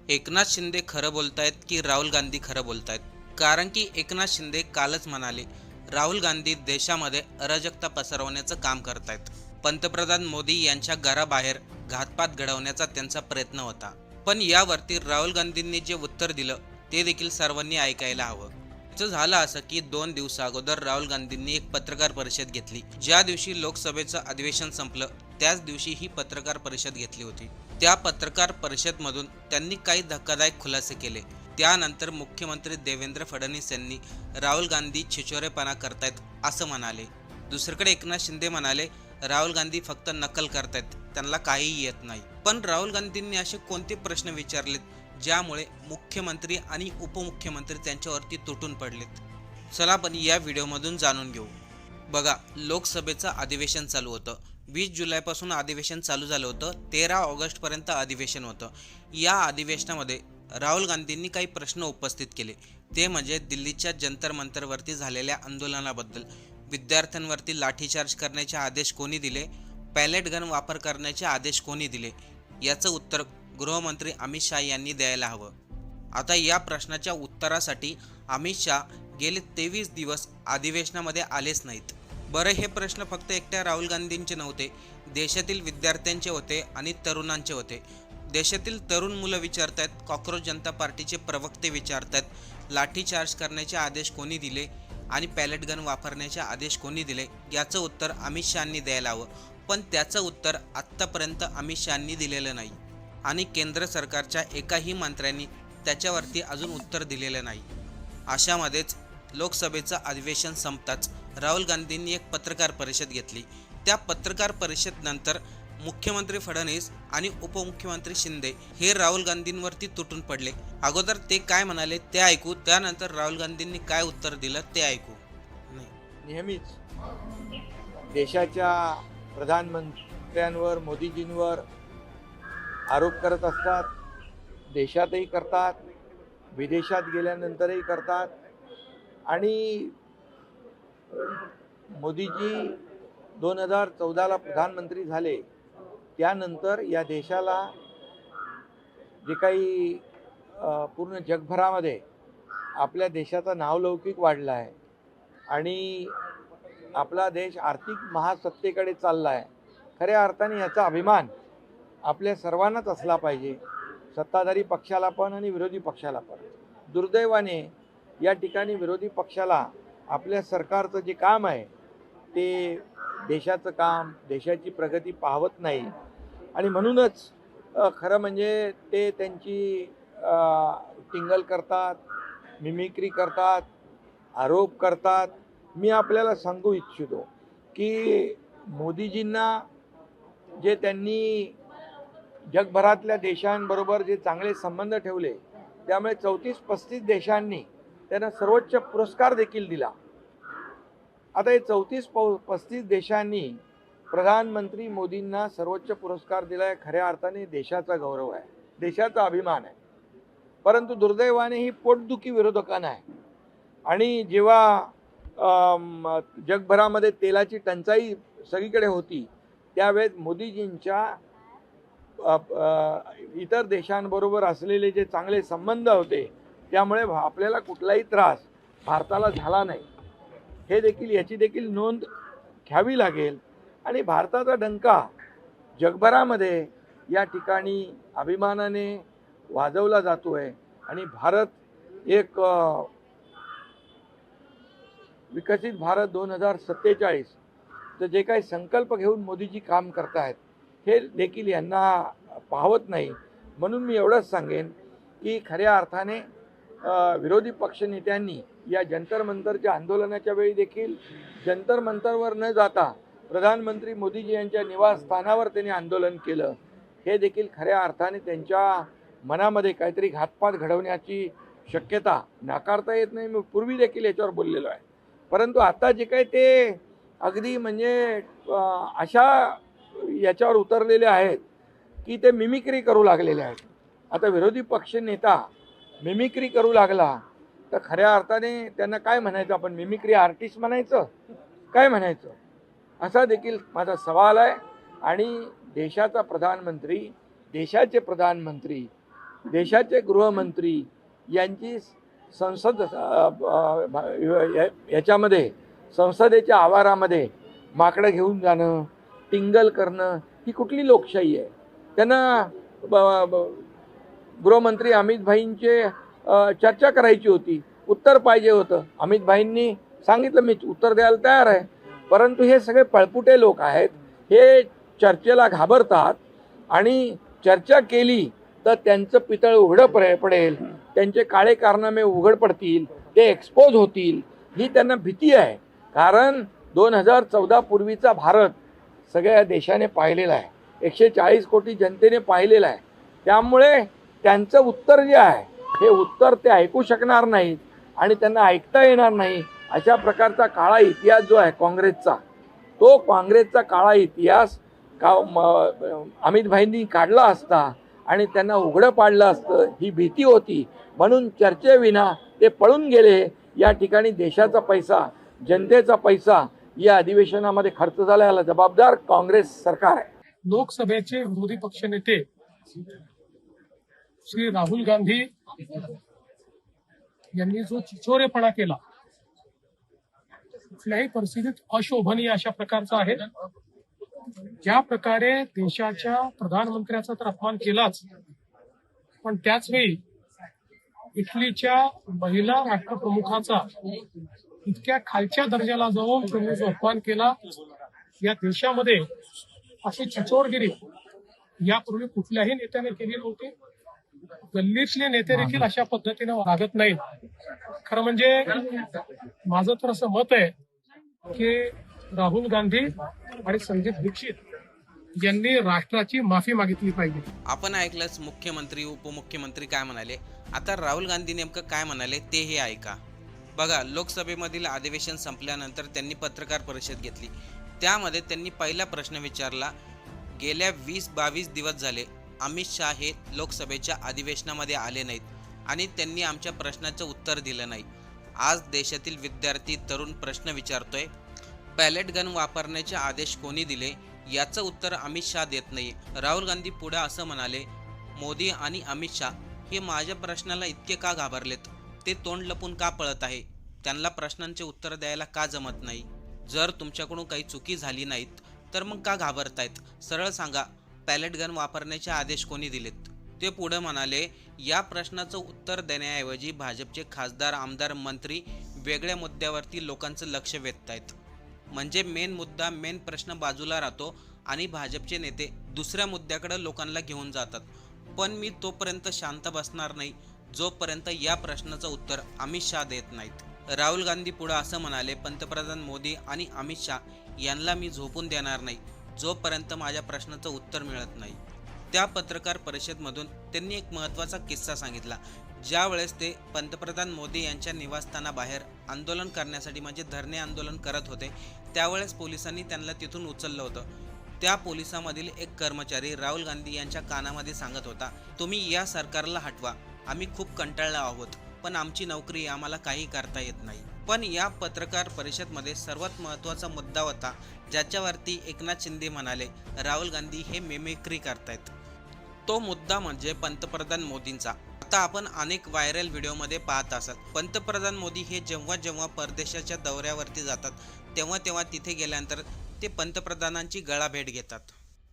एकनाथ शिंदे खरं बोलतायत की राहुल गांधी खरं बोलतायत? कारण की एकनाथ शिंदे कालच म्हणाले, राहुल गांधी देशामध्ये अराजकता पसरवण्याचं काम करतायत. पंतप्रधान मोदी यांच्या घराबाहेर घातपात घडवण्याचा त्यांचा प्रयत्न होता. पण यावरती राहुल गांधींनी जे उत्तर दिलं ते देखील सर्वांनी ऐकायला हवं. त्याचं झालं असं की 2 दिवस अगोदर राहुल गांधींनी एक पत्रकार परिषद घेतली. ज्या दिवशी लोकसभेचं अधिवेशन संपलं त्याच दिवशी ही पत्रकार परिषद घेतली होती. त्या पत्रकार परिषदमधून त्यांनी काही धक्कादायक खुलासे केले. त्यानंतर मुख्यमंत्री देवेंद्र फडणवीस यांनी राहुल गांधी छिछोरेपणा करतायत असं म्हणाले. दुसरीकडे एकनाथ शिंदे म्हणाले, राहुल गांधी फक्त नकल करतायत, त्यांना काहीही येत नाही. पण राहुल गांधींनी असे कोणते प्रश्न विचारलेत ज्यामुळे मुख्यमंत्री आणि उपमुख्यमंत्री त्यांच्यावरती तुटून पडलेत? चला पण या व्हिडिओमधून जाणून घेऊ. बघा, लोकसभेचं अधिवेशन चालू होतं. 20 जुलैपासून अधिवेशन चालू झालं होतं. 13 ऑगस्टपर्यंत अधिवेशन होतं. या अधिवेशनामध्ये राहुल गांधींनी काही प्रश्न उपस्थित केले. ते म्हणजे दिल्लीच्या जंतर मंतरवरती झालेल्या आंदोलनाबद्दल. विद्यार्थ्यांवरती लाठीचार्ज करण्याचे आदेश कोणी दिले? पॅलेट गन वापर करण्याचे आदेश कोणी दिले? याचं उत्तर गृहमंत्री अमित शहा यांनी द्यायला हवं. आता या प्रश्नाच्या उत्तरासाठी अमित शहा गेले 23 दिवस अधिवेशनामध्ये आलेच नाहीत. बरं, हे प्रश्न फक्त एकट्या राहुल गांधींचे नव्हते, देशातील विद्यार्थ्यांचे होते आणि तरुणांचे होते. देशातील तरुण मुलं विचारतात, कॉक्रोच जनता पार्टीचे प्रवक्ते विचारतात, लाठीचार्ज करण्याचे आदेश कोणी दिले आणि पॅलेट गन वापरण्याचे आदेश कोणी दिले? याचं उत्तर अमित शहांनी द्यायला हवं. पण त्याचं उत्तर आत्तापर्यंत अमित शहांनी दिलेलं नाही आणि केंद्र सरकारच्या एकाही मंत्र्यांनी त्याच्यावरती अजून उत्तर दिलेलं नाही. अशामध्येच लोकसभेचं अधिवेशन संपताच राहुल गांधींनी एक पत्रकार परिषद घेतली. त्या पत्रकार परिषदेनंतर मुख्यमंत्री फडणवीस आणि उपमुख्यमंत्री शिंदे हे राहुल गांधींवरती तुटून पडले. अगोदर ते काय म्हणाले ते ऐकू, त्यानंतर राहुल गांधींनी काय उत्तर दिलं ते ऐकू. नेहमीच देशाच्या प्रधानमंत्र्यांवर, मोदीजींवर आरोप करत असतात. देशातही करतात, विदेशात गेल्यानंतरही करतात. आणि मोदीजी 2014ला प्रधानमंत्री झाले त्यानंतर या देशाला जे काही पूर्ण जगभरामध्ये आपल्या देशाचा नावलौकिक वाढला आहे आणि आपला देश आर्थिक महासत्तेकडे चालला आहे. खऱ्या अर्थाने याचा अभिमान आपल्या सर्वांनाच असला पाहिजे, सत्ताधारी पक्षाला पण आणि विरोधी पक्षाला पण. दुर्दैवाने या ठिकाणी विरोधी पक्षाला आपल्या सरकारचं जे काम आहे ते देशाचं काम, देशाची प्रगती पाहवत नाही. आणि म्हणूनच खरं म्हणजे ते त्यांची टिंगल करतात, मिमिक्री करतात, आरोप करतात. मी आपल्याला सांगू इच्छितो की मोदीजींना जे त्यांनी जगभरातल्या देशांबरोबर जे चांगले संबंध ठेवले त्यामुळे 34-35 देशांनी त्यांना सर्वोच्च पुरस्कार देखील दिला. आता हे 34-35 देशांनी प्रधानमंत्री मोदींना सर्वोच्च पुरस्कार दिला आहे. खऱ्या अर्थाने देशाचा गौरव आहे, देशाचा अभिमान आहे. परंतु दुर्दैवाने ही पोटदुखी विरोधकांना आहे. आणि जेव्हा जगभरामध्ये तेलाची टंचाई सगळीकडे होती त्यावेळेस मोदीजींच्या इतर देशांबरोबर असलेले जे चांगले संबंध होते त्यामुळे आपल्याला कुठलाही त्रास भारताला झाला नाही. हे देखील याची देखील नोंद घ्यावी लागेल. आणि भारताचा डंका जगभरामध्ये या ठिकाणी अभिमानाने वाजवला जातो आहे. आणि भारत एक विकसित भारत 2047 तर जे काही संकल्प घेऊन मोदीजी काम करत आहेत हे देखील यांना पाहवत नाही. म्हणून मी एवढंच सांगेन की खऱ्या अर्थाने विरोधी पक्षनेत्यांनी या जंतर मंतरच्या आंदोलनाच्या वेळी देखील जंतर मंतरवर न जाता प्रधानमंत्री मोदीजी यांच्या निवासस्थानावर त्यांनी आंदोलन केलं. हे देखील खऱ्या अर्थाने त्यांच्या मनामध्ये काहीतरी घातपात घडवण्याची शक्यता नाकारता येत नाही. मी पूर्वी देखील याच्यावर बोललेलो आहे. परंतु आता जे काही ते अगदी म्हणजे अशा याच्यावर उतरलेले आहेत की ते मिमिक्री करू लागलेले आहेत. आता विरोधी पक्ष नेता मिमिक्री करू लागला तर खऱ्या अर्थाने त्यांना काय म्हणायचं? आपण मिमिक्री आर्टिस्ट म्हणायचं, काय म्हणायचं? असा देखील माझा सवाल आहे. आणि देशाचा प्रधानमंत्री, देशाचे प्रधानमंत्री देशाचे गृहमंत्री यांची संसद याच्यामध्ये संसदेच्या आवारामध्ये माकडं घेऊन जाणं, टिंगल करणं ही कुठली लोकशाही आहे? त्यांना गृहमंत्री अमित भाईंचे चर्चा करायची होती, उत्तर पाहिजे होतं. अमित भाईंनी सांगितलं मी उत्तर द्यायला तयार आहे, परंतु हे सगळे पळपुटे लोक आहेत. हे चर्चेला घाबरतात आणि चर्चा केली तर त्यांचं पितळ उघडं पडेल, त्यांचे काळे कारनामे उघड पडतील, ते एक्सपोज होतील, ही त्यांना भीती आहे. कारण 2014 पूर्वीचा भारत सगळ्या देशाने पाहिलेला आहे, 140 कोटी जनतेने पाहिलेला आहे. त्यामुळे त्यांचं उत्तर जे आहे हे उत्तर ते ऐकू शकणार नाहीत आणि त्यांना ऐकता येणार नाही. अशा प्रकारचा काळा इतिहास जो आहे काँग्रेसचा, तो काँग्रेसचा काळा इतिहास अमित भाईंनी काढला असता आणि त्यांना उघडं पाडलं असतं, ही भीती होती. म्हणून चर्चेविना ते पळून गेले. या ठिकाणी देशाचा पैसा, जनतेचा पैसा या अधिवेशनामध्ये खर्च झाला, याला जबाबदार काँग्रेस सरकार आहे. लोकसभेचे विरोधी पक्षनेते श्री राहुल गांधी यांनी जो चिचोरेपणा केला, कुठल्याही परिस्थितीत अशोभनीय अशा प्रकारचा आहे. ज्या प्रकारे देशाच्या प्रधानमंत्र्याचा तर अपमान केलाच, पण त्याचवेळी इटलीच्या महिला राष्ट्रप्रमुखाचा इतक्या खालच्या दर्जाला जाऊन त्यांनी जो अपमान केला, या देशामध्ये अशी चिचोरगिरी यापूर्वी कुठल्याही नेत्याने केली नव्हती. गल्लीतले नेते देखील अशा पद्धतीने वागत नाहीत. खरं म्हणजे माझं तर असं मत आहे की राहुल गांधी आणि संदीप दीक्षित यांनी राष्ट्राची माफी मागितली पाहिजे. आपण ऐकलंच मुख्यमंत्री उपमुख्यमंत्री काय म्हणाले. आता राहुल गांधी नेमकं काय म्हणाले तेही ऐका. बघा, लोकसभेमधील अधिवेशन संपल्यानंतर त्यांनी पत्रकार परिषद घेतली. त्यामध्ये त्यांनी पहिला प्रश्न विचारला, गेल्या 20-22 दिवस झाले अमित शहा हे लोकसभेच्या अधिवेशनामध्ये आले नाहीत आणि त्यांनी आमच्या प्रश्नाचं उत्तर दिलं नाही. आज देशातील विद्यार्थी तरुण प्रश्न विचारतोय, पॅलेट गन वापरण्याचे आदेश कोणी दिले याचं उत्तर अमित शहा देत नाही. राहुल गांधी पुढे असं म्हणाले, मोदी आणि अमित शहा हे माझ्या प्रश्नाला इतके का घाबरलेत? ते तोंड लपून का पळत आहे? त्यांना प्रश्नांचे उत्तर द्यायला का जमत नाही? जर तुमच्याकडून काही चुकी झाली नाहीत तर मग का घाबरतायत? सरळ सांगा, पॅलेट गन वापरण्याचे आदेश कोणी दिलेत? ते पुढे म्हणाले, या प्रश्नाचं उत्तर देण्याऐवजी भाजपचे खासदार, आमदार, मंत्री वेगळ्या मुद्द्यावरती लोकांचं लक्ष वेधतायत. म्हणजे मेन मुद्दा, मेन प्रश्न बाजूला राहतो आणि भाजपचे नेते दुसऱ्या मुद्द्याकडे लोकांना घेऊन जातात. पण मी तोपर्यंत शांत बसणार नाही जोपर्यंत या प्रश्नाचं उत्तर अमित शहा देत नाहीत. राहुल गांधी पुढे असं म्हणाले, पंतप्रधान मोदी आणि अमित शहा यांना मी झोपून देणार नाही जोपर्यंत माझ्या प्रश्नाचं उत्तर मिळत नाही. त्या पत्रकार परिषदेमधून त्यांनी एक महत्त्वाचा किस्सा सांगितला. ज्या वेळेस ते पंतप्रधान मोदी यांच्या निवासस्थानाबाहेर आंदोलन करण्यासाठी, म्हणजे धरणे आंदोलन करत होते, त्यावेळेस पोलिसांनी त्यांना तिथून उचललं होतं. त्या पोलिसामधील एक कर्मचारी राहुल गांधी यांच्या कानामध्ये सांगत होता, तुम्ही या सरकारला हटवा, आम्ही खूप कंटाळलो आहोत, पण आमची नोकरी, आम्हाला काही करता येत नाही. पण या पत्रकार परिषदेमध्ये सर्वात महत्त्वाचा मुद्दा होता ज्याच्यावरती एकनाथ शिंदे म्हणाले, राहुल गांधी हे मिमिक्री करतायत. तो मुद्दा म्हणजे पंतप्रधान मोदींचा. आता आपण अनेक व्हायरल व्हिडिओमध्ये पाहत असाल, पंतप्रधान मोदी हे जेव्हा जेव्हा परदेशाच्या दौऱ्यावरती जातात तेव्हा तिथे गेल्यानंतर ते पंतप्रधानांची गळाभेट घेतात.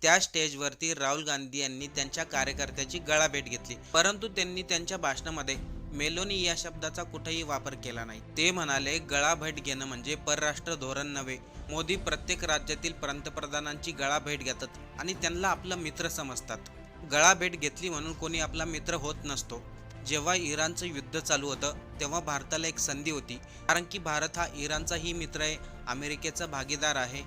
त्या स्टेजवरती राहुल गांधी यांनी त्यांच्या कार्यकर्त्याची गळाभेट घेतली, परंतु त्यांनी त्यांच्या भाषणामध्ये मेलोनी या शब्दाचा कुठेही वापर केला नाही. ते म्हणाले, गळाभेट घेणं म्हणजे परराष्ट्र धोरण नव्हे. मोदी प्रत्येक राज्यातील पंतप्रधानांची गळाभेट घेतात आणि त्यांना आपला मित्र समजतात. गळाभेट घेतली म्हणून कोणी आपला मित्र होत नसतो. जेव्हा इराणचं युद्ध चालू होतं तेव्हा भारताला एक संधी होती, कारण की भारत हा इराणचाही मित्र आहे, अमेरिकेचा भागीदार आहे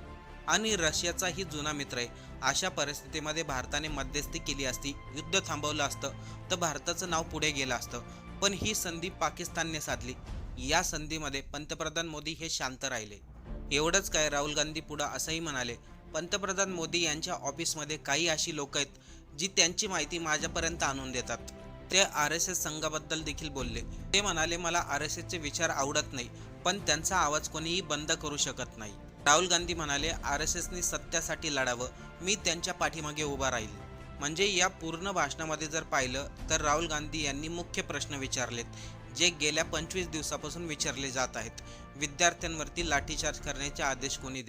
आणि रशियाचाही जुना मित्र आहे. अशा परिस्थितीमध्ये भारताने मध्यस्थी केली असती, युद्ध थांबवलं असतं तर भारताचं नाव पुढे गेलं असतं. पण ही संधी पाकिस्तानने साधली. या संधीमध्ये पंतप्रधान मोदी हे शांत राहिले. एवढंच काय, राहुल गांधी पुढे असंही म्हणाले, पंतप्रधान मोदी यांच्या ऑफिसमध्ये काही अशी लोक आहेत जी त्यांची माहिती माझ्यापर्यंत आणून देतात. ते RSS संघाबद्दल देखील बोलले. ते म्हणाले, मला RSSचे विचार आवडत नाही, पण त्यांचा आवाज कोणीही बंद करू शकत नाही. राहुल गांधी म्हणाले, RSSने सत्यासाठी लढावं, मी त्यांच्या पाठीमागे उभा राहील. म्हणजे या पूर्ण भाषणामध्ये जर पाहिलं तर राहुल गांधी यांनी मुख्य प्रश्न विचारलेत, जे गेल्या 25 दिवसापासून विचारले जात आहेत. विद्यार्थ्यांवरती लाठीचार्ज करण्याचे आदेश कोणी